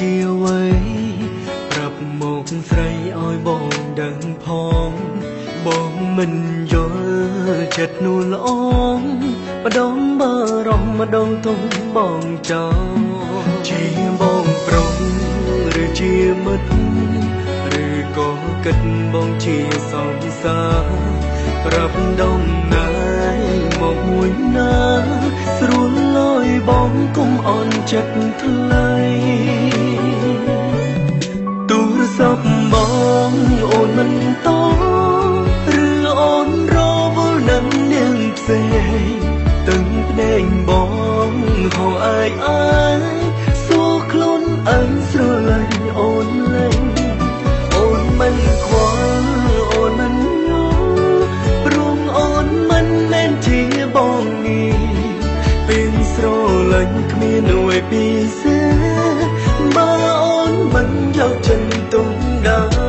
ជាអ្វីប្រាប់មកស្រីឲ្យបងដឹងផងបងមិនយល់ចិត្តនោះល្អម្ដងបារម្ភម្ដងទុំបងចោលជាបងប្រុសឬជាមិត្តឬក៏គិតបងជាសង្សារប្រាប់ដំណើរមកមួយណាស្រួលលយបងគុំអន់ចិត្តថ្លៃទូរស័ព្ទបងអូនមិនតឬអូនរវល់នឹងនាងផ្សេងទឹកភ្នែកបងហៅអាយសួរខ្លួនអញស្រឡាញ់អូនលេងអូនមិនខ្វល់អូនមិនយល់ព្រមអូនមិនមែនជាបងនេះពេលស្រឡាញ់គ្មានអ្វីពិសេសបើអូនមិនយកចិត្តទុំដល់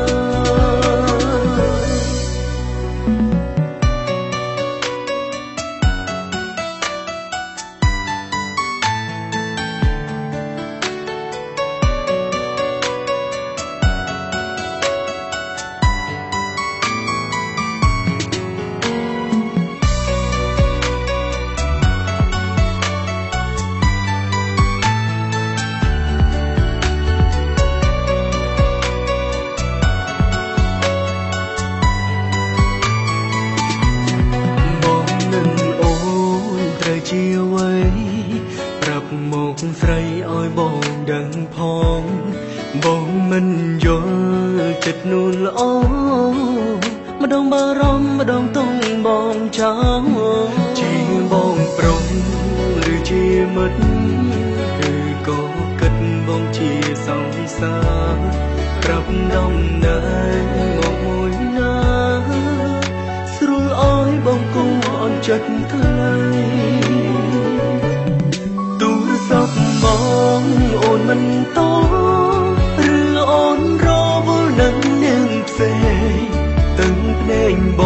ជាអ្វីប្រាប់មកស្រីឲ្យបងដឹងផងបងមិនយល់ចិត្តនោះល្អម្ដងបារម្ភម្ដងទុំបងចោលជាបងប្រុសឬជាមិត្តឬក៏គិតបងជាសង្សារប្រាប់ដំណើរមកមួយណាស្រួលអើយបងគុំអន់ចិត្តថ្លៃបងអូនមិនតឬអូនរវល់នឹងនាងផ្សេងទឹកភ្នែកប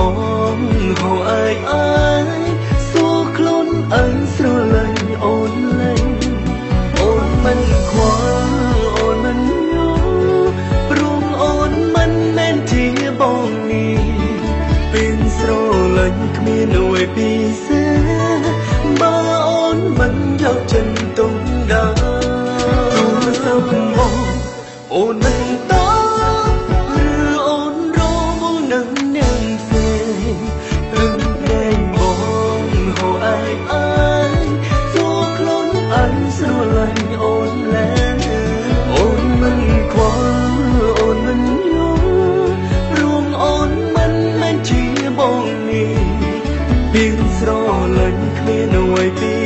ងហៅអាយសួរខ្លួនអញស្រឡាញ់អូនលេងអូនមិនខ្វល់អូនមិនយល់ព្រមអូនមិនមែនជាបងនេះពេលស្រឡាញ់គ្មានអ្វីពិសេសបើអូនមិនយកចិត្តទុំដល់ទូរស័ព្ទបងអូនមិនតឬអូនរវល់នឹងនាងផ្សេងទឹកភ្នែកបងហៅអាយសួរខ្លួនអញស្រឡាញ់អូនលែងអូនមិនខ្វល់អូនមិនយល់ព្រមអូនមិនមែនជាបងនេះពេលស្រឡាញ់គ្មានអ្វីពី